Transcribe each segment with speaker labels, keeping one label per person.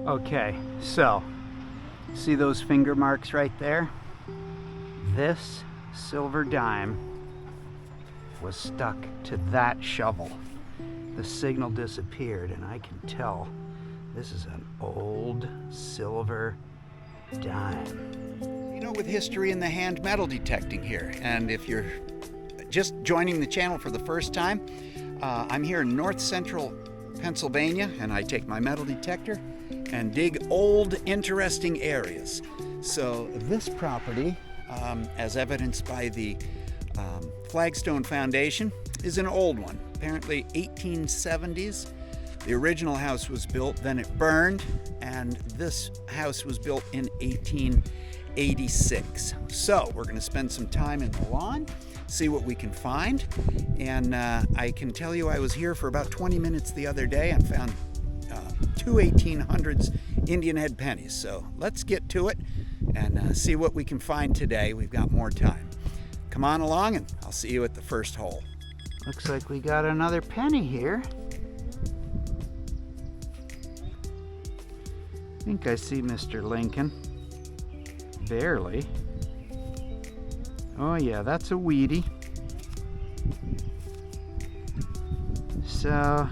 Speaker 1: Okay, so see those finger marks right there? This silver dime was stuck to that shovel. The signal disappeared, and I can tell this is an old silver dime. You know, with history in the hand, metal detecting here, and if you're just joining the channel for the first time, I'm here in north central Pennsylvania, and I take my metal detector and dig old, interesting areas. So this property, as evidenced by the flagstone foundation, is an old one, apparently 1870s. The original house was built, then it burned, and this house was built in 1886. So we're going to spend some time in the lawn, see what we can find, and I can tell you I was here for about 20 minutes the other day and found two 1800's Indian head pennies. So let's get to it and see what we can find today. We've got more time. Come on along and I'll see you at the first hole. Looks like we got another penny here. I think I see Mr. Lincoln. Barely. Oh yeah, that's a weedy. So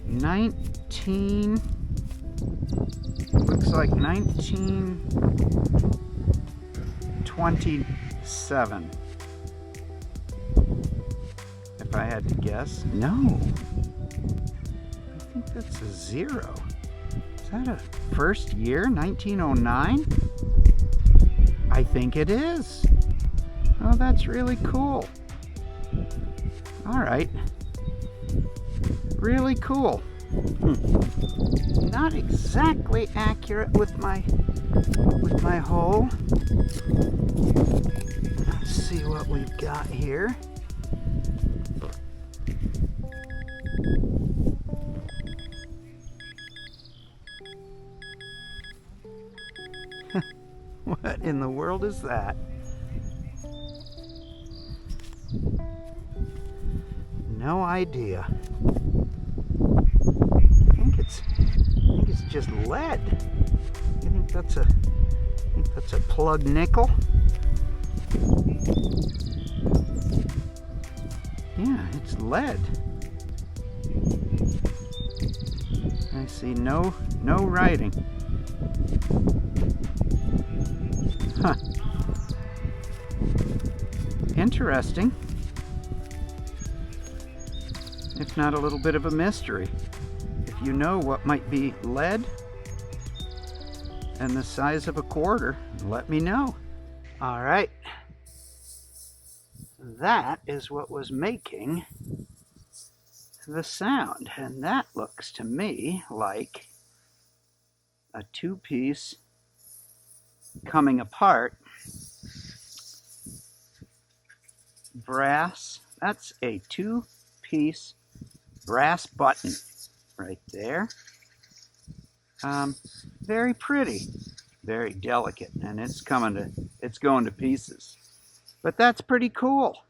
Speaker 1: 1927. If I had to guess. No. I think that's a zero. Is that a first year, 1909? I think it is. Oh, that's really cool. All right. Really cool. Not exactly accurate with my hole. Let's see what we've got here. What in the world is that? No idea. I think it's just lead. I think that's a plug nickel. Yeah, it's lead. I see no writing. Huh. Interesting. If not a little bit of a mystery. If you know what might be lead and the size of a quarter, let me know. All right. That is what was making the sound. And that looks to me like a two-piece coming apart brass. That's a two-piece brass button right there. Very pretty, very delicate, and it's going to pieces. But that's pretty cool.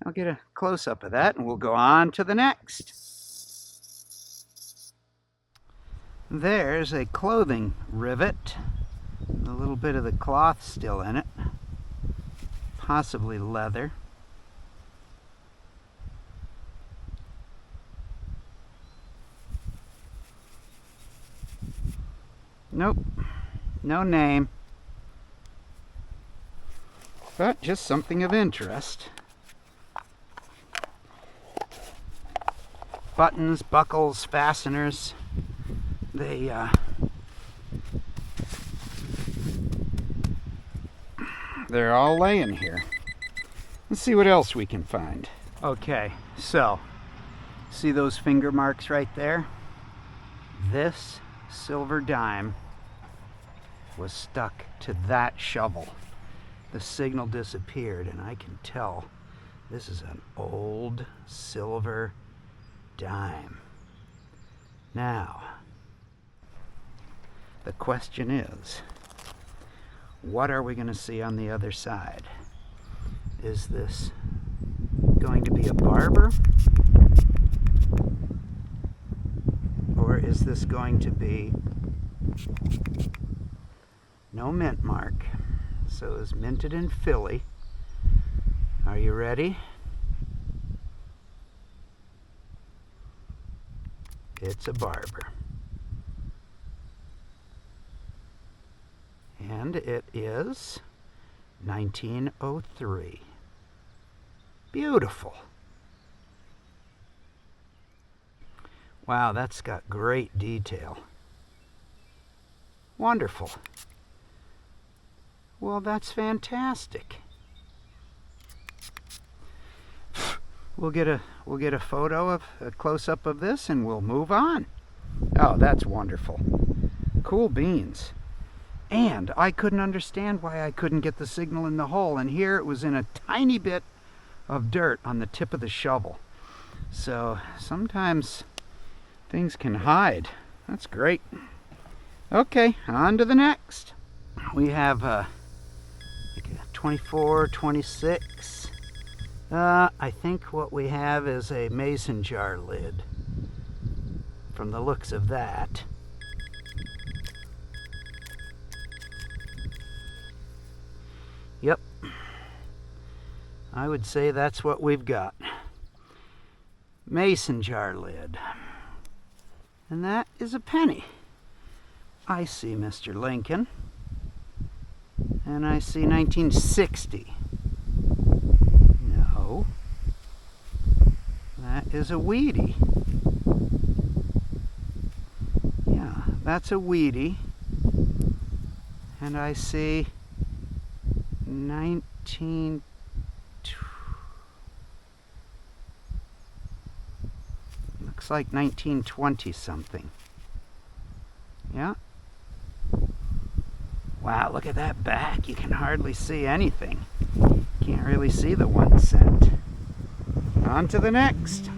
Speaker 1: I'll get a close-up of that and we'll go on to the next. There's a clothing rivet. A little bit of the cloth still in it. Possibly leather. Nope. No name. But just something of interest. Buttons, buckles, fasteners. They're all laying here. Let's see what else we can find. Okay, so see those finger marks right there? This silver dime was stuck to that shovel. The signal disappeared, and I can tell this is an old silver dime. Now, the question is, what are we going to see on the other side? Is this going to be a barber? Or is this going to be? No mint mark. So it was minted in Philly. Are you ready? It's a Barber. And it is 1903. Beautiful. Wow, that's got great detail. Wonderful. Well, that's fantastic. We'll get a photo of a close-up of this and we'll move on. Oh, that's wonderful. Cool beans. And I couldn't understand why I couldn't get the signal in the hole, and here it was in a tiny bit of dirt on the tip of the shovel. So sometimes things can hide. That's great. Okay, on to the next. We have 24, 26. I think what we have is a mason jar lid, from the looks of that. Yep, I would say that's what we've got. Mason jar lid. And that is a penny. I see Mr. Lincoln. And I see 1960. No. That is a weedy. Yeah, that's a weedy. And I see 19... Looks like 1920 something. Yeah. Wow, look at that back. You can hardly see anything. Can't really see the 1 cent. On to the next.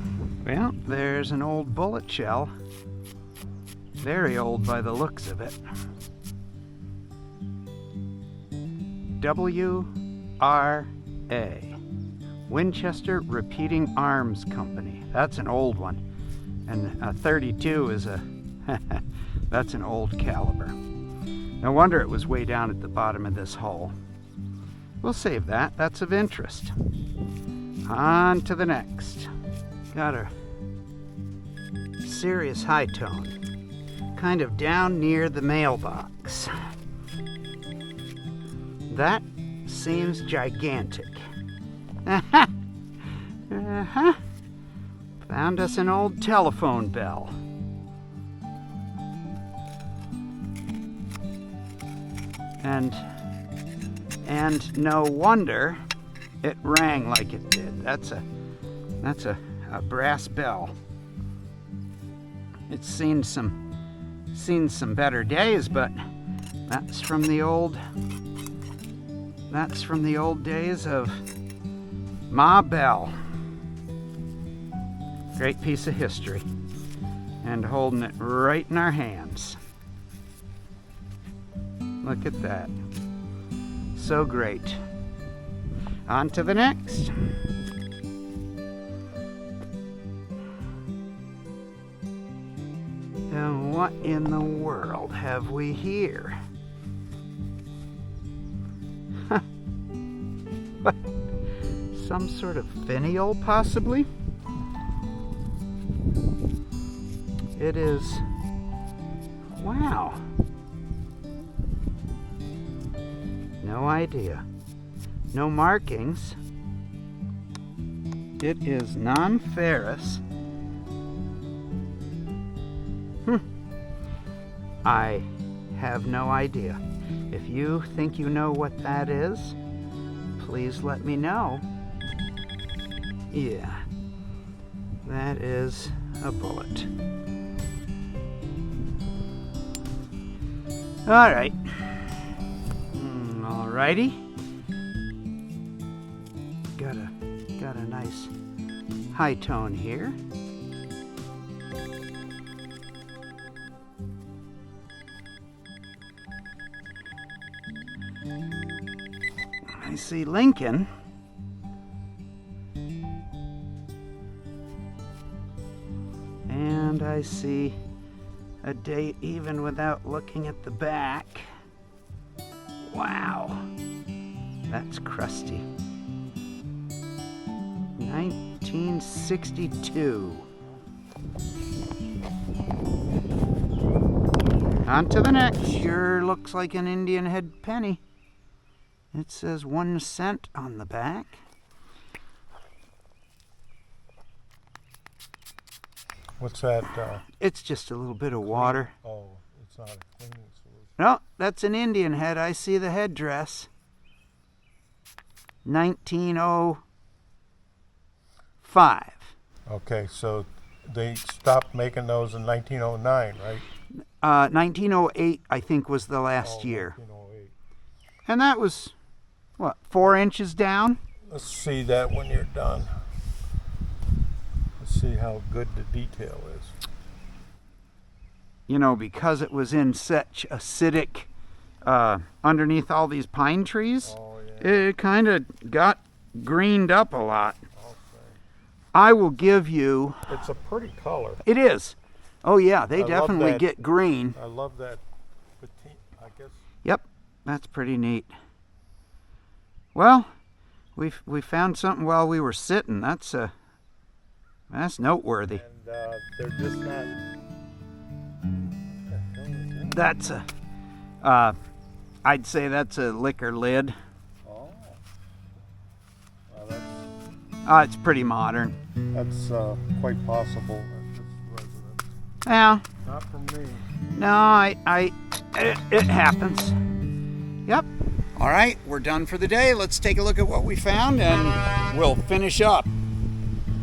Speaker 1: Well, there's an old bullet shell. Very old by the looks of it. W.R.A. Winchester Repeating Arms Company. That's an old one. And a 32 is a... that's an old caliber. No wonder it was way down at the bottom of this hole. We'll save that. That's of interest. On to the next. Got a serious high tone. Kind of down near the mailbox. That seems gigantic. Uh-huh. Found us an old telephone bell. And no wonder it rang like it did. That's a brass bell. It's seen some better days, but that's from the old days of Ma Bell. Great piece of history. And holding it right in our hands. Look at that. So great. On to the next. And what in the world have we here? What? Some sort of finial, possibly? It is... Wow. No idea. No markings. It is non-ferrous. I have no idea. If you think you know what that is, please let me know. Yeah, that is a bullet. All right. Alrighty. Got a nice high tone here. I see Lincoln. And I see a date even without looking at the back. Wow, that's crusty. 1962. On to the next. Sure looks like an Indian head penny. It says 1 cent on the back.
Speaker 2: What's that?
Speaker 1: It's just a little bit of water.
Speaker 2: Oh, it's not a cleaning solution.
Speaker 1: No, that's an Indian head. I see the headdress. 1905.
Speaker 2: Okay, so they stopped making those in 1909, right?
Speaker 1: 1908, I think, was the last year.
Speaker 2: 1908.
Speaker 1: And that was, what, 4 inches down?
Speaker 2: Let's see that when you're done. Let's see how good the detail is.
Speaker 1: You know, because it was in such acidic, underneath all these pine trees, it kind of got greened up a lot.
Speaker 2: Okay.
Speaker 1: I will give you...
Speaker 2: It's a pretty color.
Speaker 1: It is. Oh yeah, they
Speaker 2: I
Speaker 1: definitely
Speaker 2: love that.
Speaker 1: get green.
Speaker 2: I love that petite, I guess.
Speaker 1: Yep, that's pretty neat. Well, we found something while we were sitting. That's noteworthy.
Speaker 2: And they're just not...
Speaker 1: That's I'd say that's a liquor lid.
Speaker 2: Oh. Well,
Speaker 1: It's pretty modern.
Speaker 2: that's quite possible at this residence.
Speaker 1: Yeah.
Speaker 2: Not for me.
Speaker 1: No, it happens. Yep. All right, we're done for the day. Let's take a look at what we found and we'll finish up.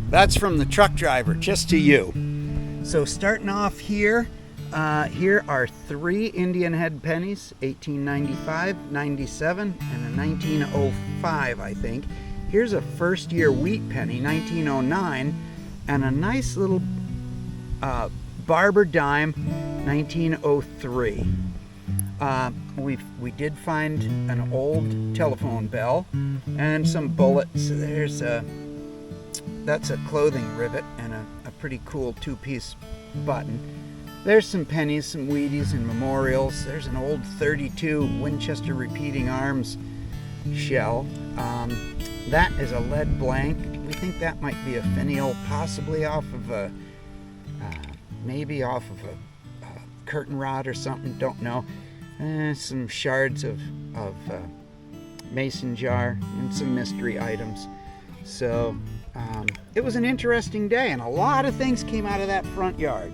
Speaker 1: That's from the truck driver, just to you. So starting off here, here are 3 Indian head pennies, 1895, 97, and a 1905, I think. Here's a first year wheat penny, 1909, and a nice little barber dime, 1903. We did find an old telephone bell and some bullets. That's a clothing rivet and a pretty cool 2-piece button. There's some pennies, some Wheaties and memorials. There's an old 32 Winchester repeating arms shell. That is a lead blank. We think that might be a finial, possibly off of a, maybe off of a curtain rod or something, don't know. Some shards of mason jar and some mystery items. So it was an interesting day and a lot of things came out of that front yard.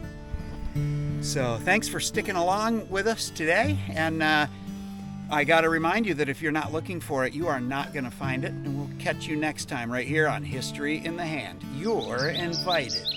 Speaker 1: So thanks for sticking along with us today, and I got to remind you that if you're not looking for it, you are not going to find it, and we'll catch you next time right here on History in the Hand. You're invited.